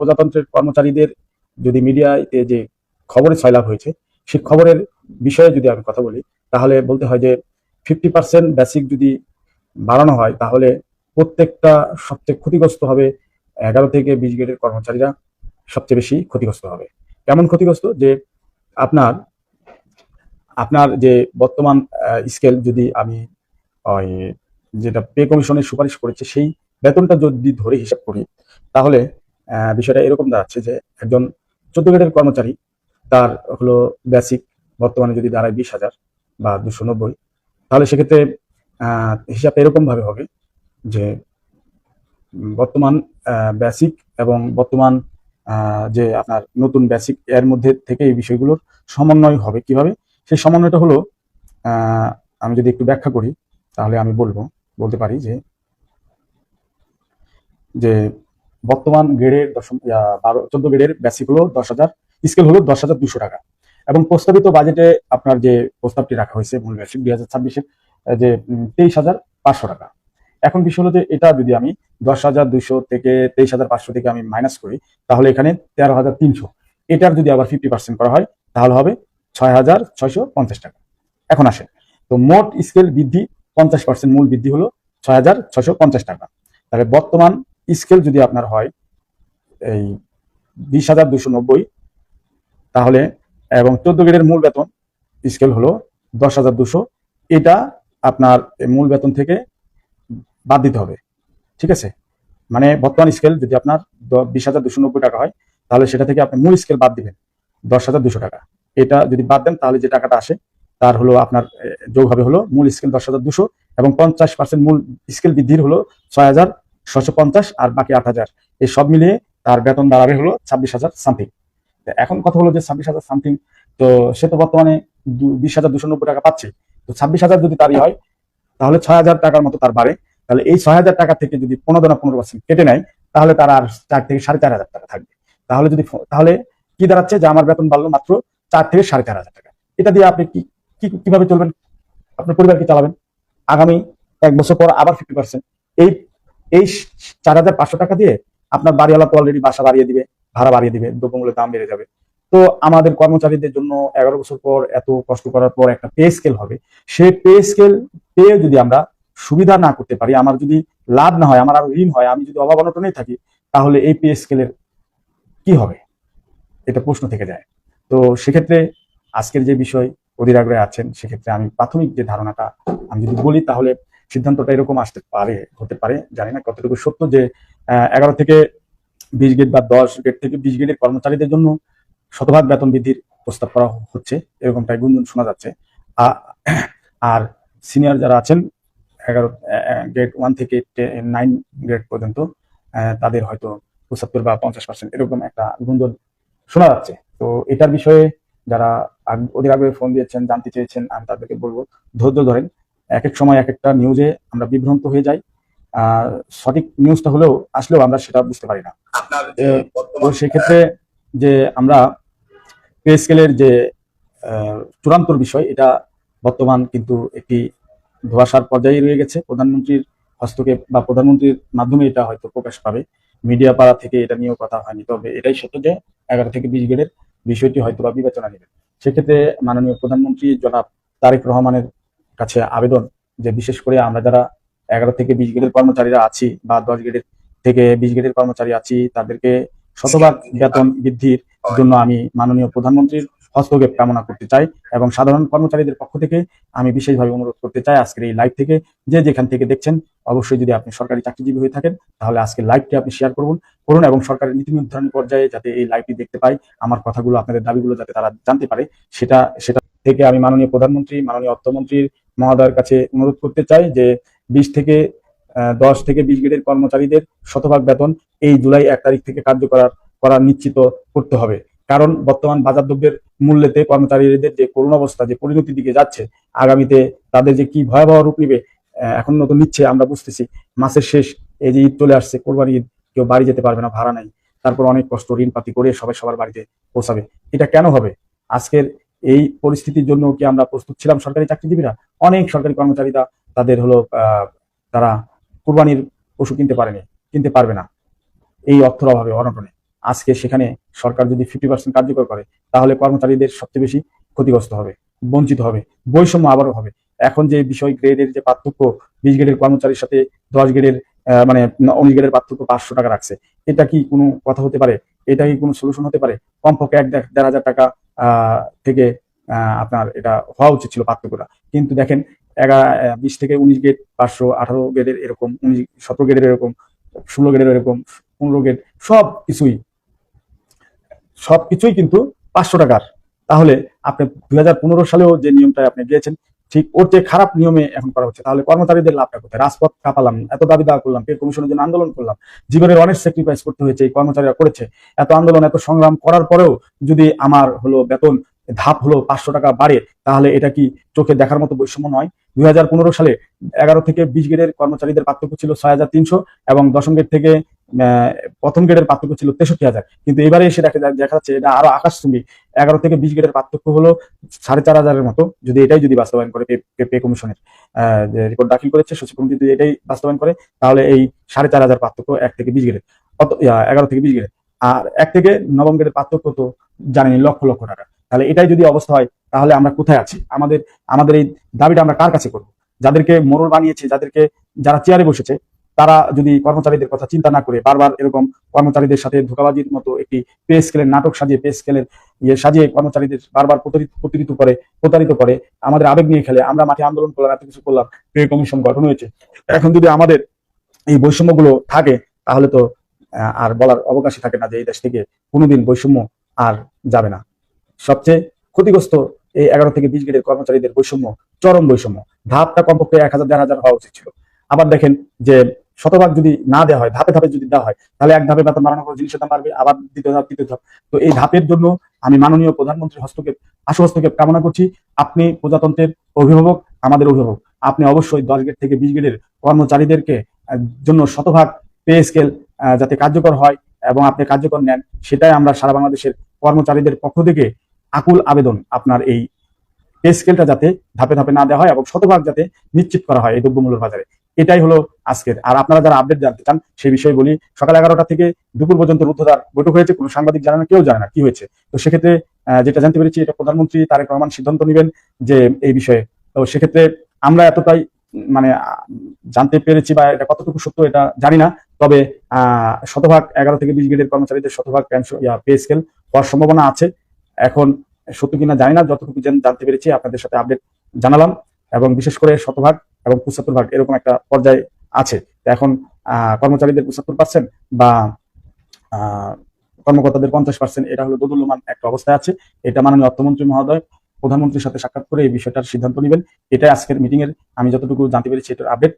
প্রজাতন্ত্রের কর্মচারীদের যদি মিডিয়াতে যে খবরে ছয়লাভ হয়েছে, সেই খবরের বিষয়ে যদি আমি কথা বলি, তাহলে বলতে হয় যে 50% বেসিক যদি বাড়ানো হয়, তাহলে প্রত্যেকটা সবচেয়ে ক্ষতিগ্রস্ত হবে 11 থেকে 20 গ্রেডের কর্মচারীরা সবচেয়ে বেশি ক্ষতিগ্রস্ত হবে। কেমন ক্ষতিগ্রস্ত? যে আপনার আপনার যে বর্তমান স্কেল যদি আমি ওই যেটা পে কমিশনের সুপারিশ করেছে সেই বেতনটা যদি ধরে হিসাব করি, তাহলে বিষয়টা এরকম দাঁড়াচ্ছে যে একজন 14 গ্রেডের কর্মচারী তার হলো বেসিক বর্তমানে যদি দাঁড়ায় 20,000 বা 290, তাহলে সেক্ষেত্রে হিসাবটা এরকম ভাবে হবে যে বর্তমান বেসিক এবং বর্তমান যে আপনার নতুন বেসিক এর মধ্যে থেকে এই বিষয়গুলোর সমন্বয় হবে কিভাবে। সেই সমন্বয়টা হলো আমি যদি একটু ব্যাখ্যা করি, তাহলে আমি বলতে পারি যে যে বর্তমান গ্রেডের 14 গ্রেডের বেসিক হলো 10,000, স্কেল হলো 10,200 টাকা, এবং প্রস্তাবিত বাজেটে আপনার যে প্রস্তাবটি রাখা হয়েছে মূল বেসিক 2026-এর যে 23,500 টাকা। এখন বিষয় হলো যে এটা যদি আমি 10,200 থেকে 23,500 থেকে আমি মাইনাস করি, তাহলে এখানে 13,300, এটার যদি আবার 50% করা হয় তাহলে হবে 6,650 টাকা। এখন আসে তো মোট স্কেল বৃদ্ধি 50%, মূল বৃদ্ধি হলো 6,650 টাকা। তাহলে বর্তমান স্কেল যদি আপনার হয় এই 20,290, তাহলে এবং 14 গ্রেডের মূল বেতন স্কেল হলো 10,200, এটা আপনার মূল বেতন থেকে বাদ দিতে হবে। ঠিক আছে, মানে বর্তমান স্কেল যদি আপনার 20,290 টাকা হয়, তাহলে সেটা থেকে আপনি মূল স্কেল বাদ দিবেন 10,200 টাকা। এটা যদি বাদ দেন তাহলে যে টাকাটা আসে তার হলো আপনার যোগ হবে হলো মূল স্কেল 10,200 এবং 50% মূল স্কেল বৃদ্ধির হলো 6,650, আর বাকি 8,000, এই সব মিলিয়ে তার বেতন দাঁড়াবে হলো 26,000 সামথিং। এখন কথা হলো যে 26,000 সামথিং, তো সে তো বর্তমানে 20,290 টাকা পাচ্ছে, তো 26,000 যদি তারই হয় তাহলে 6,000 টাকার মতো তার বাড়ে। তাহলে এই 6,000 টাকা থেকে যদি 15% কেটে নেয়, তাহলে তার আর 4 থেকে 4,500 টাকা থাকবে। তাহলে কি দাঁড়াচ্ছে যে আমার বেতন বাড়লো মাত্র 4 থেকে 4,500 টাকা। এটা দিয়ে আপনি কিভাবে চলবেন, আপনার পরিবারকে চালাবেন? আগামী 1 বছর পর আবার 50%, এই এই 4,500 টাকা দিয়ে আপনার বাড়িওয়ালা তো অলরেডি বাসা বাড়িয়ে দিবে, ভাড়া বাড়িয়ে দিবে, দ্রব্যমূল্যের দাম বেড়ে যাবে। তো আমাদের কর্মচারীদের জন্য 11 বছর পর এত কষ্ট করার পর একটা পে স্কেল হবে, সেই পে স্কেল পেয়ে যদি আমরা সুবিধা না করতে পারি, আমার যদি লাভ না হয়, আমার আরো ঋণ হয়, আমি যদি অভাব অনটনেই থাকি, তাহলে এই পে স্কেলের কি হবে, এটা প্রশ্ন থেকে যায়। তো সেক্ষেত্রে আজকের যে বিষয় অধীর আগ্রহে আছেন, সেক্ষেত্রে আমি প্রাথমিক যে ধারণাটা আমি যদি বলি, তাহলে সিদ্ধান্তটা এরকম হতে পারে, জানি না কতটুকু সত্য, যে 11 থেকে 20 গ্রেড বা 10 গ্রেড থেকে 20 গ্রেডের কর্মচারীদের জন্য শতভাগ বেতন বৃদ্ধির প্রস্তাব করা হচ্ছে, এরকমটাই গুঞ্জন শোনা যাচ্ছে। আর সিনিয়র যারা আছেন 11 গ্রেড 1 থেকে 9 গ্রেড পর্যন্ত, তাদের হয়তো 75 বা 50% এরকম একটা গুঞ্জন শোনা যাচ্ছে। তো এটার বিষয়ে যারা অধীর আগ্রহে ফোন দিয়েছেন, জানতে চেয়েছেন, আমি তাদেরকে বলবো ধৈর্য ধরেন। এক এক সময় এক একটা নিউজে আমরা বিভ্রান্ত হয়ে যাই, সঠিক নিউজটা আসলেও আমরা সেটা বুঝতে পারি না। তো সেক্ষেত্রে যে আমরা পে স্কেলের যে চূড়ান্ত বিষয়, এটা বর্তমান কিন্তু একটি ধোঁয়াশার পর্যায়ে রয়ে গেছে। প্রধানমন্ত্রীর হস্তক্ষেপ বা প্রধানমন্ত্রীর মাধ্যমে এটা হয়তো প্রকাশ পাবে, মিডিয়া পাড়া থেকে এটা নিয়েও কথা হয়নি। তবে এটাই সত্য যে 11 থেকে 20 গ্রেডের বিষয়টি হয়তো বা বিবেচনা নেবে। সেক্ষেত্রে মাননীয় প্রধানমন্ত্রী জনাব তারেক রহমানের কাছে আবেদন, যে বিশেষ করে আমরা যারা 11 থেকে 20 গ্রেডের কর্মচারীরা আছি বা 10 গ্রেডের থেকে 20 গ্রেডের কর্মচারী আছি, তাদেরকে শতভাগ বেতন বৃদ্ধির জন্য আমি মাননীয় প্রধানমন্ত্রীর হস্তক্ষেপ কামনা করতে চাই, এবং সাধারণ কর্মচারীদের পক্ষ থেকে আমি বিশেষভাবে অনুরোধ করতে চাই, আজকের এই লাইভ থেকে যে যেখান থেকে দেখছেন, অবশ্যই যদি আপনি সরকারি চাকরিজীবী হয়ে থাকেন, তাহলে আজকের লাইভটি আপনি শেয়ার করুন এবং সরকারের নীতি নির্ধারণ পর্যায়ে যাতে এই লাইভটি দেখতে পাই, আমার কথাগুলো, আপনাদের দাবিগুলো যাতে তারা জানতে পারে, সেটা থেকে আমি মাননীয় প্রধানমন্ত্রী, মাননীয় অর্থমন্ত্রীর মহোদয়ের কাছে অনুরোধ করতে চাই যে 10 থেকে 20 গ্রেডের কর্মচারীদের শতভাগ বেতন এই জুলাই 1 তারিখ থেকে করা নিশ্চিত করতে হবে। কারণ বর্তমান বাজার দ্রব্যের মূল্যেতে কর্মচারীদের যে করুণ অবস্থা, যে পরিণতির দিকে যাচ্ছে, আগামীতে তাদের যে কি ভয়াবহ রূপ নিবে, এখন নতুন নিচ্ছে আমরা বুঝতেছি। মাসের শেষ, এই যে ঈদ চলে আসছে, কোরবানি ঈদ, কেউ বাড়ি যেতে পারবে না, ভাড়া নাই, তারপর অনেক কষ্ট ঋণ পাতি করে সবার বাড়িতে পৌঁছাবে। এটা কেন হবে? আজকের এই পরিস্থিতির জন্য কি আমরা প্রস্তুত ছিলাম সরকারি চাকরিজীবীরা? অনেক সরকারি কর্মচারীরা তাদের তারা কুরবানির পশু কিনতে পারবে না এই অর্থের অভাবে, অনটনে। আজকে সেখানে সরকার যদি 50% কার্যকর করে, তাহলে কর্মচারীদের সবচেয়ে বেশি ক্ষতিগ্রস্ত হবে, বঞ্চিত হবে, বৈষম্য আবারও হবে। এখন যে বিষয় গ্রেডের যে পার্থক্য, 20 গ্রেডের কর্মচারীর সাথে 10 গ্রেডের মানে 19 গ্রেডের পার্থক্য 500 টাকা রাখছে, এটা কি কোনো কথা হতে পারে? এটা কি কোনো সলিউশন হতে পারে? কমপক্ষে 1-1.5 হাজার টাকা থেকে আপনার এটা হওয়া উচিত ছিল পার্থক্যটা। কিন্তু দেখেন 20 থেকে 19 গ্রেড 500, 18 গ্রেডের এরকম, 17 গ্রেডের এরকম, 16 গ্রেডের এরকম, 15 গ্রেড, সবকিছুই কিন্তু 500 টাকার। তাহলে আপনি 2015 সালেও যে নিয়মটা আপনি দিয়েছেন, ঠিক ওর চেয়ে খারাপ নিয়মে এখন করা হচ্ছে। তাহলে কর্মচারীদের লাভটা কোথায়? রাজপথ কাঁপালাম, এত দাবি দাওয়া করলাম, পে কমিশনের জন্য আন্দোলন করলাম, জীবনের অনেক স্যাক্রিফাইস করতে হয়েছে, এই কর্মচারীরা করেছে। এত আন্দোলন, এত সংগ্রাম করার পরেও যদি আমার বেতন ধাপ 500 টাকা বাড়ে, তাহলে এটা কি চোখে দেখার মতো বৈষম্য নয়? 2015 সালে 11 থেকে 20 গ্রেডের কর্মচারীদের পার্থক্য ছিল 6,300, এবং দশম গ্রেড থেকে প্রথম গ্রেডের পার্থক্য ছিল 63,000। কিন্তু এবারে এসে দেখা যাচ্ছে এটা আরো আকাশচুম্বী। 11 থেকে 20 গ্রেডের পার্থক্য হলো 4,500 মতো, যদি এটাই বাস্তবায়ন করে পে কমিশনের যে রিপোর্ট দাখিল করেছে সচিব কমিটি, যদি এটাই বাস্তবায়ন করে, তাহলে এই 4,500 পার্থক্য 1 থেকে 20 গ্রেড, 11 থেকে 20 গ্রেড। আর 1 থেকে নবম গ্রেডের পার্থক্য তো জানেনি, লক্ষ লক্ষ টাকা। তাহলে এটাই যদি অবস্থা হয়, তাহলে আমরা কোথায় আছি? আমাদের এই দাবিটা আমরা কার কাছে করব? যাদেরকে মোড়ল বানিয়েছে, যারা চেয়ারে বসেছে, তারা যদি কর্মচারীদের কথা চিন্তা না করে বারবার এরকম কর্মচারীদের সাথে ধোঁকাবাজির মতো একটি পে স্কেলের নাটক সাজিয়ে, পে স্কেলের সাজিয়ে কর্মচারীদের বারবার প্রতারিত করে, আমাদের আবেগ নিয়ে খেলে, আমরা মাঠে আন্দোলন করলাম, এত কিছু করলাম, পে কমিশন গঠন হয়েছে, এখন যদি আমাদের এই বৈষম্যগুলো থাকে, তাহলে তো আর বলার অবকাশই থাকে না যে এই দেশ থেকে কোনোদিন বৈষম্য আর যাবে না। সবচেয়ে ক্ষতিগ্রস্ত এই 11 থেকে 20 গ্রেডের কর্মচারীদের বৈষম্য, চরম বৈষম্য। ধাপটা কমপক্ষে 1,000-1,500 হওয়া উচিত ছিল। আবার দেখেন যে শতভাগ যদি না দেওয়া হয়, ধাপে ধাপে যদি দেওয়া হয়, তাহলে এক ধাপে বেতন বাড়ানোর পর জিনিসের দাম বাড়বে, আবার দ্বিতীয় ধাপ, তৃতীয় ধাপ। তো এই ধাপের জন্য আমি মাননীয় প্রধানমন্ত্রীর আশু হস্তক্ষেপ কামনা করছি। আপনি প্রজাতন্ত্রের অভিভাবক, আমাদের অভিভাবক, আপনি অবশ্যই 10 গ্রেড থেকে 20 গ্রেডের কর্মচারীদেরকে জন্য শতভাগ পে স্কেল যাতে কার্যকর হয় এবং আপনি কার্যকর নেন, সেটাই আমরা সারা বাংলাদেশের কর্মচারীদের পক্ষ থেকে আকুল আবেদন। আপনার এই পে স্কেলটা যাতে ধাপে ধাপে না দেওয়া হয় এবং শতভাগ যাতে নিশ্চিত করা হয় এই দ্রব্যমূল্যের বাজারে। এটাই হলো আজকের। আর আপনারা যারা আপডেট জানতে চান সেই বিষয়ে বলি, সকাল 11টা থেকে দুপুর পর্যন্ত রুদ্ধদ্বার বৈঠক হয়েছে, কোনো সাংবাদিক জানে না, কেউ জানে না কি হয়েছে। তো সেক্ষেত্রে যেটা জানতে পেরেছি, এটা প্রধানমন্ত্রী তারেক রহমান সিদ্ধান্ত নেবেন যে এই বিষয়ে। তো সেক্ষেত্রে আমরা এতটাই মানে জানতে পেরেছি, বা এটা কতটুকু সত্য এটা জানি না, তবে শতভাগ 11 থেকে 20 গ্রেডের কর্মচারীদের শতভাগ পে স্কেল হওয়ার সম্ভাবনা আছে। এখন সত্য কিনা জানি না, যতটুকু জানতে পেরেছি আপনাদের সাথে আপডেট জানালাম। এবং বিশেষ করে শতভাগ এবং 75% এরকম একটা পর্যায়ে আছে। এখন কর্মচারীদের 75% বা কর্মকর্তাদের 50%, এটা হলো দোদুল্যমান একটা অবস্থায় আছে। এটা মাননীয় অর্থমন্ত্রী মহোদয় প্রধানমন্ত্রীর সাথে সাক্ষাৎ করে এই বিষয়টার সিদ্ধান্ত নেবেন। এটাই আজকের মিটিং এর আমি যতটুকু জানতে পেরেছি এটার আপডেট।